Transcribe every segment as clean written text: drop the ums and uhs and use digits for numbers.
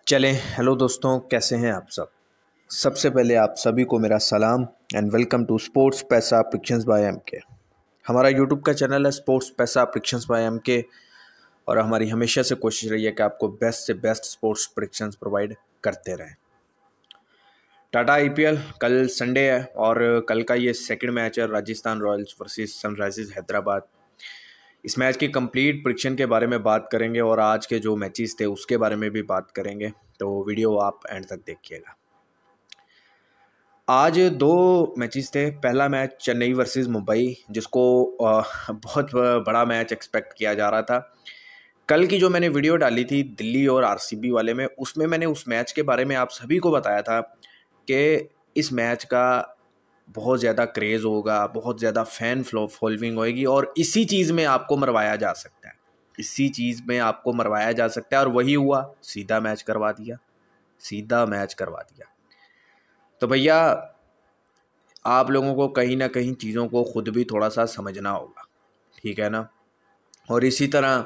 चलें। हेलो दोस्तों, कैसे हैं आप सब। सबसे पहले आप सभी को मेरा सलाम एंड वेलकम टू स्पोर्ट्स पैसा प्रिडिक्शंस बाय एमके। हमारा यूट्यूब का चैनल है स्पोर्ट्स पैसा प्रिडिक्शंस बाय एमके और हमारी हमेशा से कोशिश रही है कि आपको बेस्ट से बेस्ट स्पोर्ट्स प्रिडिक्शंस प्रोवाइड करते रहें। टाटा आईपीएल कल संडे है और कल का ये सेकंड मैच है Rajasthan Royals versus Sunrisers Hyderabad. इस मैच की कंप्लीट प्रिडिक्शन के बारे में बात करेंगे और आज के जो मैचेस थे उसके बारे में भी बात करेंगे, तो वीडियो आप एंड तक देखिएगा। आज दो मैचेस थे। पहला मैच चेन्नई वर्सेस मुंबई, जिसको बहुत बड़ा मैच एक्सपेक्ट किया जा रहा था। कल की जो मैंने वीडियो डाली थी दिल्ली और आरसीबी वाले में, उसमें मैंने उस मैच के बारे में आप सभी को बताया था कि इस मैच का बहुत ज़्यादा क्रेज़ होगा, बहुत ज़्यादा फैन फॉलोइंग होएगी और इसी चीज़ में आपको मरवाया जा सकता है, इसी चीज़ में आपको मरवाया जा सकता है। और वही हुआ, सीधा मैच करवा दिया, सीधा मैच करवा दिया। तो भैया आप लोगों को कहीं ना कहीं चीज़ों को खुद भी थोड़ा सा समझना होगा, ठीक है ना। और इसी तरह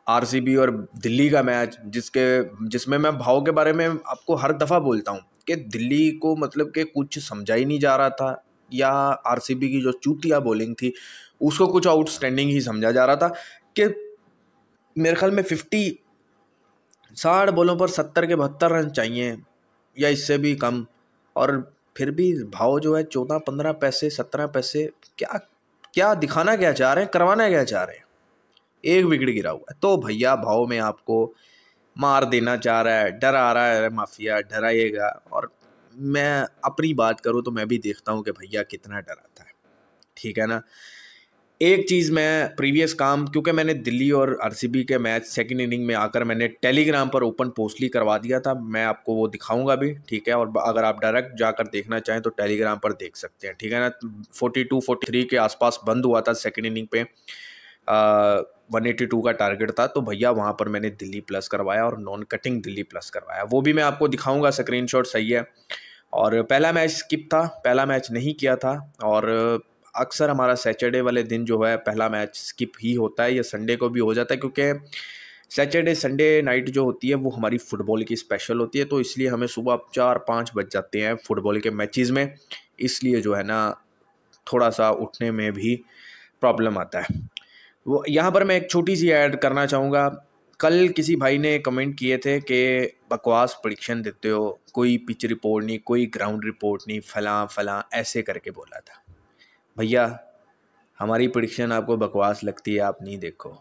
आरसीबी और दिल्ली का मैच जिसमें मैं भाव के बारे में आपको हर दफ़ा बोलता हूँ कि दिल्ली को मतलब कि कुछ समझा ही नहीं जा रहा था, या आरसीबी की जो चूतिया बॉलिंग थी उसको कुछ आउटस्टैंडिंग ही समझा जा रहा था कि मेरे ख्याल में 60 बॉलों पर 70 के 72 रन चाहिए या इससे भी कम, और फिर भी भाव जो है 14-15 पैसे 17 पैसे। क्या क्या दिखाना क्या चाह रहे हैं, करवाना क्या चाह रहे हैं। एक विकेट गिरा हुआ है तो भैया भाव में आपको मार देना चाह रहा है, डरा रहा है माफिया, डराइएगा। और मैं अपनी बात करूं तो मैं भी देखता हूं कि भैया कितना डराता है, ठीक है ना। एक चीज़ मैं प्रीवियस काम, क्योंकि मैंने दिल्ली और आरसीबी के मैच सेकंड इनिंग में आकर मैंने टेलीग्राम पर ओपन पोस्टली करवा दिया था, मैं आपको वो दिखाऊंगा भी, ठीक है। और अगर आप डायरेक्ट जाकर देखना चाहें तो टेलीग्राम पर देख सकते हैं, ठीक है ना। 42-43 के आसपास बंद हुआ था सेकंड इनिंग पे, 182 का टारगेट था, तो भैया वहाँ पर मैंने दिल्ली प्लस करवाया और नॉन कटिंग दिल्ली प्लस करवाया, वो भी मैं आपको दिखाऊंगा, स्क्रीनशॉट सही है। और पहला मैच स्किप था, पहला मैच नहीं किया था। और अक्सर हमारा सैटरडे वाले दिन जो है पहला मैच स्किप ही होता है, या संडे को भी हो जाता है, क्योंकि सैटरडे संडे नाइट जो होती है वो हमारी फुटबॉल की स्पेशल होती है, तो इसलिए हमें सुबह 4-5 बज जाते हैं फुटबॉल के मैचेस में, इसलिए जो है ना थोड़ा सा उठने में भी प्रॉब्लम आता है। वो यहाँ पर मैं एक छोटी सी ऐड करना चाहूँगा। कल किसी भाई ने कमेंट किए थे कि बकवास प्रेडिक्शन देते हो, कोई पिच रिपोर्ट नहीं, कोई ग्राउंड रिपोर्ट नहीं, फलां फलां ऐसे करके बोला था। भैया हमारी प्रेडिक्शन आपको बकवास लगती है, आप नहीं देखो,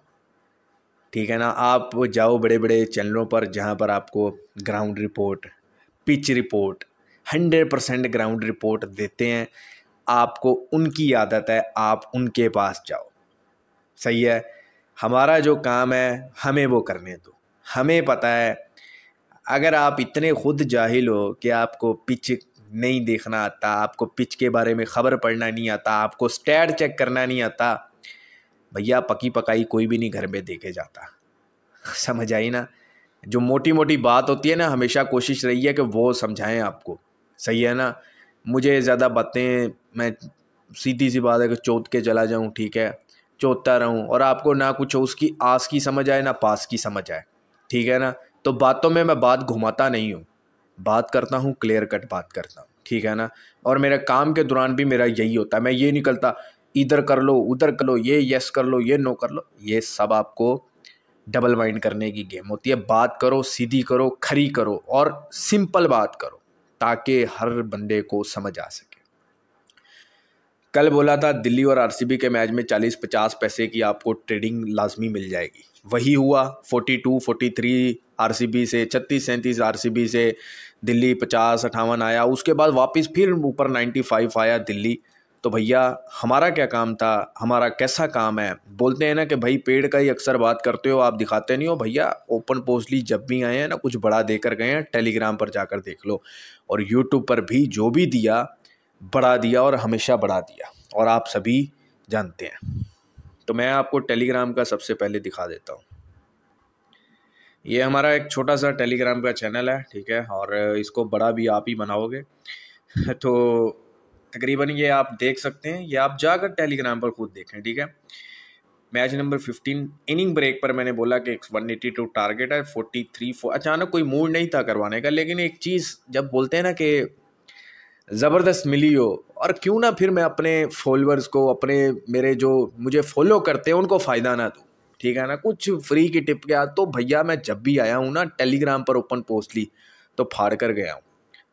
ठीक है ना। आप जाओ बड़े बड़े चैनलों पर जहाँ पर आपको ground report, pitch report, 100% ground report देते हैं, आपको उनकी आदत है, आप उनके पास जाओ, सही है। हमारा जो काम है हमें वो करने दो, हमें पता है। अगर आप इतने खुद जाहिल हो कि आपको पिच नहीं देखना आता, आपको पिच के बारे में ख़बर पढ़ना नहीं आता, आपको स्टैट चेक करना नहीं आता, भैया पकी पकाई कोई भी नहीं घर में देखे जाता, समझ आई ना। जो मोटी मोटी बात होती है ना, हमेशा कोशिश रही है कि वो समझाएं आपको, सही है ना। मुझे ज़्यादा बातें, मैं सीधी सी बात है कि चौथ के चला जाऊं, ठीक है, चौथता रहूं और आपको ना कुछ उसकी आस की समझ आए ना पास की समझ आए, ठीक है ना। तो बातों में मैं बात घुमाता नहीं हूँ, बात करता हूँ, क्लियर कट बात करता हूँ, ठीक है ना। और मेरे काम के दौरान भी मेरा यही होता है, मैं ये निकलता इधर कर लो उधर कर लो, ये यस कर लो ये नो कर लो, ये सब आपको डबल माइंड करने की गेम होती है। बात करो, सीधी करो, खरी करो और सिंपल बात करो, ताकि हर बंदे को समझ आ सके। कल बोला था दिल्ली और आरसीबी के मैच में 40-50 पैसे की आपको ट्रेडिंग लाजमी मिल जाएगी, वही हुआ। 42-43 आरसीबी से, 36-37 आरसीबी से, दिल्ली 50-58 आया, उसके बाद वापस फिर ऊपर 95 आया दिल्ली। तो भैया हमारा क्या काम था, हमारा कैसा काम है। बोलते हैं ना कि भाई पेड़ का ही अक्सर बात करते हो, आप दिखाते नहीं हो। भैया ओपन पोस्टली जब भी आए हैं ना, कुछ बड़ा देकर गए हैं, टेलीग्राम पर जाकर देख लो, और यूट्यूब पर भी जो भी दिया बढ़ा दिया और हमेशा बढ़ा दिया, और आप सभी जानते हैं। तो मैं आपको टेलीग्राम का सबसे पहले दिखा देता हूँ। ये हमारा एक छोटा सा टेलीग्राम का चैनल है, ठीक है, और इसको बड़ा भी आप ही बनाओगे तो तकरीबन ये आप देख सकते हैं, ये आप जाकर टेलीग्राम पर खुद देखें, ठीक है। मैच नंबर 15 इनिंग ब्रेक पर मैंने बोला कि 182 टारगेट है, 43 अचानक कोई मूड नहीं था करवाने का, लेकिन एक चीज़ जब बोलते हैं ना कि ज़बरदस्त मिली हो, और क्यों ना फिर मैं अपने फॉलोअर्स को, अपने मेरे जो मुझे फॉलो करते हैं उनको फ़ायदा ना दूँ, ठीक है ना, कुछ फ्री की टिप क्या। तो भैया मैं जब भी आया हूँ ना टेलीग्राम पर ओपन पोस्ट ली तो फाड़ कर गया हूँ।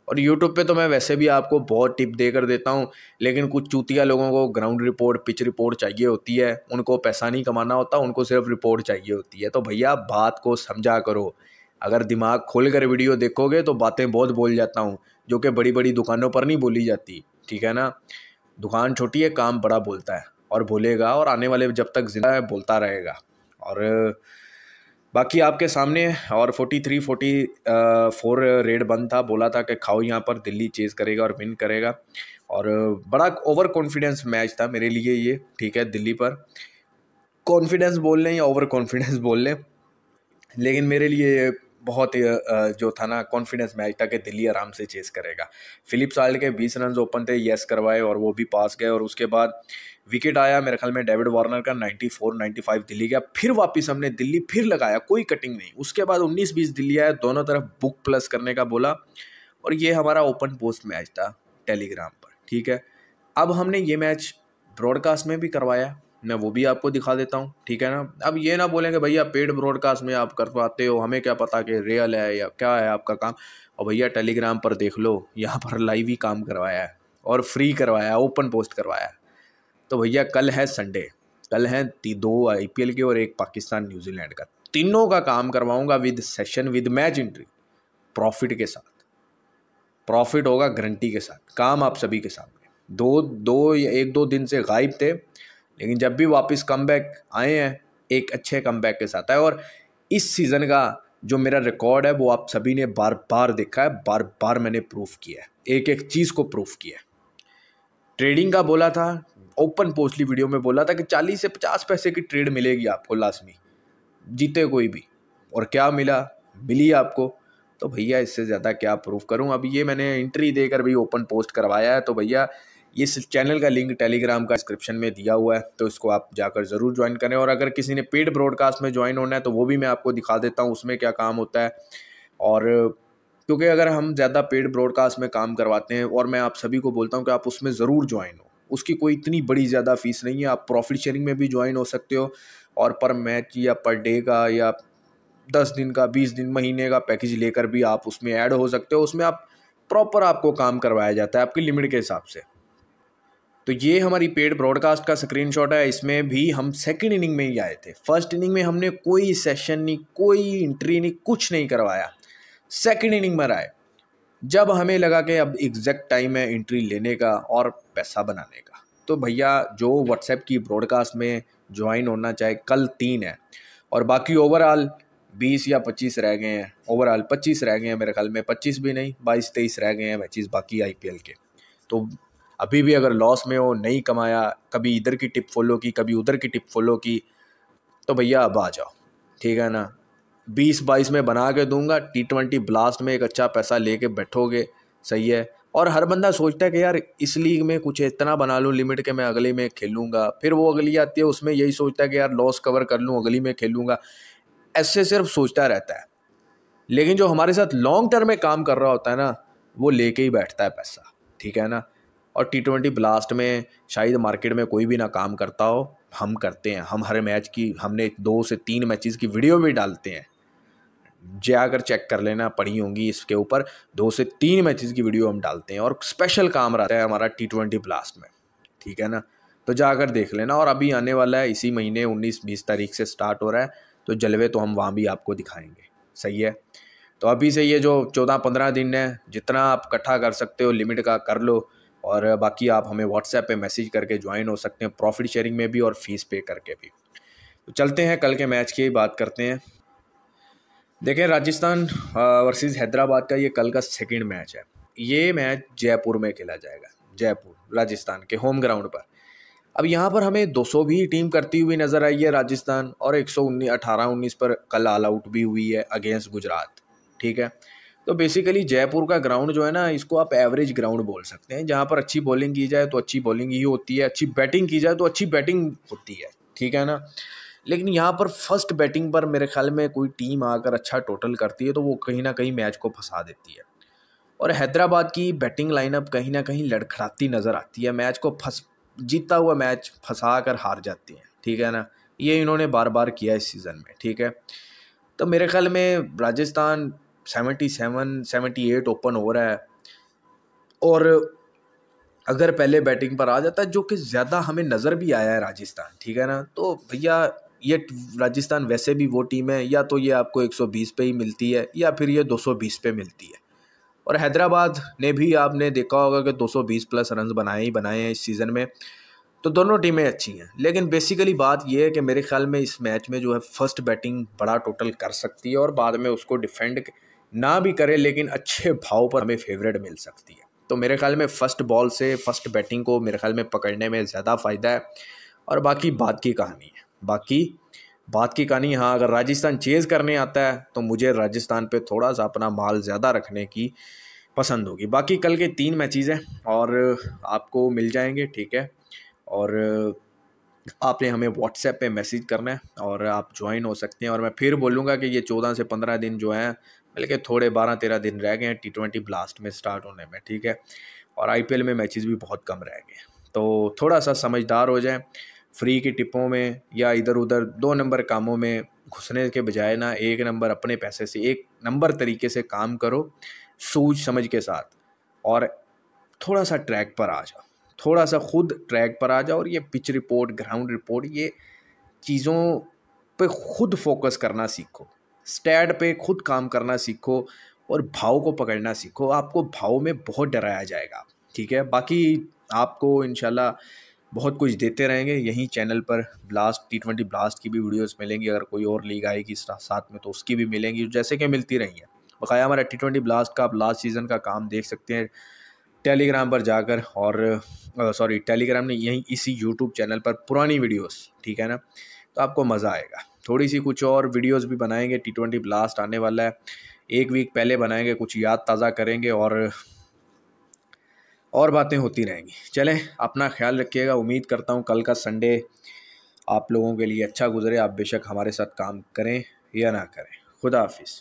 और यूट्यूब पे तो मैं वैसे भी आपको बहुत टिप दे कर देता हूँ, लेकिन कुछ चूतिया लोगों को ग्राउंड रिपोर्ट, पिच रिपोर्ट चाहिए होती है, उनको पैसा नहीं कमाना होता, उनको सिर्फ रिपोर्ट चाहिए होती है। तो भैया बात को समझा करो, अगर दिमाग खोल कर वीडियो देखोगे तो बातें बहुत बोल जाता हूँ, जो कि बड़ी बड़ी दुकानों पर नहीं बोली जाती, ठीक है ना। दुकान छोटी है, काम बड़ा बोलता है, और बोलेगा, और आने वाले जब तक जिंदा है बोलता रहेगा। और बाकी आपके सामने, और 43-44 रेड बंद था, बोला था कि खाओ यहाँ पर, दिल्ली चेज करेगा और विन करेगा। और बड़ा ओवर कॉन्फिडेंस मैच था मेरे लिए ये, ठीक है, दिल्ली पर कॉन्फिडेंस बोल लें या ओवर कॉन्फिडेंस बोल लें, लेकिन मेरे लिए बहुत जो था ना कॉन्फिडेंस मैच था कि दिल्ली आराम से चेस करेगा। फिलिप साल्ट के 20 रन ओपन थे, यस करवाए और वो भी पास गए, और उसके बाद विकेट आया मेरे ख्याल में डेविड वार्नर का, 94-95 दिल्ली गया। फिर वापस हमने दिल्ली फिर लगाया, कोई कटिंग नहीं। उसके बाद 19-20 दिल्ली आया, दोनों तरफ बुक प्लस करने का बोला, और ये हमारा ओपन पोस्ट मैच था टेलीग्राम पर, ठीक है। अब हमने ये मैच ब्रॉडकास्ट में भी करवाया, मैं वो भी आपको दिखा देता हूँ, ठीक है ना। अब ये ना बोलेंगे भैया पेड ब्रॉडकास्ट में आप करवाते हो, हमें क्या पता कि रियल है या क्या है आपका काम। और भैया टेलीग्राम पर देख लो, यहाँ पर लाइव ही काम करवाया है और फ्री करवाया है, ओपन पोस्ट करवाया है। तो भैया कल है संडे, कल है 2 IPL के और 1 पाकिस्तान न्यूजीलैंड का, तीनों का काम करवाऊंगा with session, with match entry, profit के साथ। प्रॉफिट होगा गारंटी के साथ, काम आप सभी के सामने। 1-2 दिन से गायब थे, लेकिन जब भी वापस कमबैक आए हैं, एक अच्छे कमबैक के साथ आए। और इस सीज़न का जो मेरा रिकॉर्ड है वो आप सभी ने बार बार देखा है, बार बार मैंने प्रूफ किया है, एक एक चीज़ को प्रूफ किया है। ट्रेडिंग का बोला था, ओपन पोस्टली वीडियो में बोला था कि 40 से 50 पैसे की ट्रेड मिलेगी आपको लाजमी, जीते कोई भी, और क्या मिला, मिली आपको। तो भैया इससे ज़्यादा क्या प्रूफ करूं। अब ये मैंने एंट्री देकर भी ओपन पोस्ट करवाया है। तो भैया इस चैनल का लिंक टेलीग्राम का डिस्क्रिप्शन में दिया हुआ है, तो इसको आप जाकर ज़रूर ज्वाइन करें। और अगर किसी ने पेड ब्रॉडकास्ट में ज्वाइन होना है तो वो भी मैं आपको दिखा देता हूँ उसमें क्या काम होता है। और क्योंकि अगर हम ज़्यादा पेड ब्रॉडकास्ट में काम करवाते हैं, और मैं आप सभी को बोलता हूँ कि आप उसमें ज़रूर ज्वाइन हो, उसकी कोई इतनी बड़ी ज़्यादा फीस नहीं है, आप प्रॉफिट शेयरिंग में भी ज्वाइन हो सकते हो, और पर मैच या पर डे का या 10 दिन का, 20 दिन, महीने का पैकेज लेकर भी आप उसमें ऐड हो सकते हो। उसमें आप प्रॉपर आपको काम करवाया जाता है आपकी लिमिट के हिसाब से। तो ये हमारी पेड ब्रॉडकास्ट का स्क्रीनशॉट है, इसमें भी हम सेकंड इनिंग में ही आए थे। फर्स्ट इनिंग में हमने कोई सेशन नहीं, कोई एंट्री नहीं, कुछ नहीं करवाया। सेकंड इनिंग में आए जब हमें लगा कि अब एग्जैक्ट टाइम है एंट्री लेने का और पैसा बनाने का। तो भैया जो व्हाट्सएप की ब्रॉडकास्ट में ज्वाइन होना चाहे, कल 3 है, और बाकी ओवरऑल 20 या 25 रह गए हैं, ओवरऑल 25 रह गए हैं मेरे ख्याल में, 25 भी नहीं, 22-23 रह गए हैं मैचेस बाकी IPL के। तो अभी भी अगर लॉस में हो, नहीं कमाया, कभी इधर की टिप फॉलो की, कभी उधर की टिप फॉलो की, तो भैया अब आ जाओ, ठीक है ना। 20-22 में बना के दूंगा, T20 ब्लास्ट में एक अच्छा पैसा लेके बैठोगे, सही है। और हर बंदा सोचता है कि यार इस लीग में कुछ इतना बना लूँ लिमिट के मैं अगले में खेलूँगा, फिर वो अगली आती है उसमें यही सोचता है कि यार लॉस कवर कर लूँ, अगली में खेलूँगा, ऐसे सिर्फ सोचता रहता है। लेकिन जो हमारे साथ लॉन्ग टर्म में काम कर रहा होता है ना, वो लेके ही बैठता है पैसा, ठीक है ना। और T20 ब्लास्ट में शायद मार्केट में कोई भी ना काम करता हो, हम करते हैं। हम हर मैच की, हमने 2 से 3 मैचेस की वीडियो भी डालते हैं, जाकर चेक कर लेना, पड़ी होंगी इसके ऊपर, 2 से 3 मैचेस की वीडियो हम डालते हैं, और स्पेशल काम रहता है हमारा T20 ब्लास्ट में, ठीक है ना। तो जाकर देख लेना। और अभी आने वाला है, इसी महीने 19-20 तारीख से स्टार्ट हो रहा है, तो जलवे तो हम वहाँ भी आपको दिखाएंगे, सही है। तो अभी से ये जो 14-15 दिन है, जितना आप इकट्ठा कर सकते हो लिमिट का कर लो, और बाकी आप हमें व्हाट्सएप पे मैसेज करके ज्वाइन हो सकते हैं, प्रॉफिट शेयरिंग में भी और फीस पे करके भी। तो चलते हैं कल के मैच की बात करते हैं। देखें, राजस्थान वर्सेस हैदराबाद का ये कल का सेकंड मैच है। ये मैच जयपुर में खेला जाएगा, जयपुर राजस्थान के होम ग्राउंड पर। अब यहाँ पर हमें 200 भी टीम करती हुई नजर आई है राजस्थान, और 118-19 पर कल ऑल आउट भी हुई है अगेंस्ट गुजरात, ठीक है। तो बेसिकली जयपुर का ग्राउंड जो है ना, इसको आप एवरेज ग्राउंड बोल सकते हैं, जहाँ पर अच्छी बॉलिंग की जाए तो अच्छी बॉलिंग ही होती है, अच्छी बैटिंग की जाए तो अच्छी बैटिंग होती है, ठीक है ना। लेकिन यहाँ पर फर्स्ट बैटिंग पर मेरे ख्याल में कोई टीम आकर अच्छा टोटल करती है तो वो कहीं ना कहीं मैच को फंसा देती है। और हैदराबाद की बैटिंग लाइनअप कहीं ना कहीं लड़खड़ाती नज़र आती है, मैच को जीतता हुआ मैच फंसा कर हार जाती है, ठीक है ना। ये इन्होंने बार बार किया इस सीज़न में, ठीक है। तो मेरे ख्याल में राजस्थान 77-78 ओपन हो रहा है, और अगर पहले बैटिंग पर आ जाता है, जो कि ज़्यादा हमें नज़र भी आया है राजस्थान, ठीक है ना, तो भैया ये राजस्थान वैसे भी वो टीम है, या तो ये आपको 120 पे ही मिलती है या फिर ये 220 पे मिलती है। और हैदराबाद ने भी आपने देखा होगा कि 220 प्लस रन बनाए ही बनाए हैं इस सीज़न में। तो दोनों टीमें अच्छी हैं, लेकिन बेसिकली बात यह है कि मेरे ख्याल में इस मैच में जो है फर्स्ट बैटिंग बड़ा टोटल कर सकती है और बाद में उसको डिफेंड ना भी करे, लेकिन अच्छे भाव पर हमें फेवरेट मिल सकती है। तो मेरे ख्याल में फर्स्ट बॉल से फर्स्ट बैटिंग को मेरे ख्याल में पकड़ने में ज़्यादा फ़ायदा है। और बाकी बात की कहानी है, हाँ, अगर राजस्थान चेज़ करने आता है तो मुझे राजस्थान पे थोड़ा सा अपना माल ज़्यादा रखने की पसंद होगी। बाकी कल के 3 मैचेज़ हैं और आपको मिल जाएंगे, ठीक है। और आपने हमें व्हाट्सएप पे मैसेज करना है और आप ज्वाइन हो सकते हैं। और मैं फिर बोलूँगा कि ये 14 से 15 दिन जो हैं, बल्कि थोड़े 12-13 दिन रह गए हैं T20 ब्लास्ट में स्टार्ट होने में, ठीक है। और IPL में मैचेस भी बहुत कम रह गए, तो थोड़ा सा समझदार हो जाएं। फ्री की टिपों में या इधर उधर 2 नंबर कामों में घुसने के बजाय ना, 1 नंबर अपने पैसे से 1 नंबर तरीके से काम करो, सूझ समझ के साथ, और थोड़ा सा ट्रैक पर आ जाओ, थोड़ा सा खुद ट्रैक पर आ जाओ। और ये पिच रिपोर्ट, ग्राउंड रिपोर्ट, ये चीज़ों पे खुद फोकस करना सीखो, स्टैट पे खुद काम करना सीखो और भाव को पकड़ना सीखो। आपको भाव में बहुत डराया जाएगा, ठीक है। बाकी आपको इंशाल्लाह बहुत कुछ देते रहेंगे यहीं चैनल पर। ब्लास्ट T20 ब्लास्ट की भी वीडियोस मिलेंगी, अगर कोई और लीग आएगी साथ में तो उसकी भी मिलेंगी, जैसे कि मिलती रही है। बकाया हमारा T20 ब्लास्ट का आप लास्ट सीज़न का काम देख सकते हैं टेलीग्राम पर जाकर, और सॉरी टेलीग्राम नहीं, यहीं इसी यूट्यूब चैनल पर पुरानी वीडियोस, ठीक है ना। तो आपको मज़ा आएगा। थोड़ी सी कुछ और वीडियोस भी बनाएंगे, T20 ब्लास्ट आने वाला है, 1 वीक पहले बनाएंगे, कुछ याद ताज़ा करेंगे और बातें होती रहेंगी। चलें, अपना ख्याल रखिएगा। उम्मीद करता हूँ कल का संडे आप लोगों के लिए अच्छा गुजरे। आप बेशक हमारे साथ काम करें या ना करें। खुदा हाफिज़।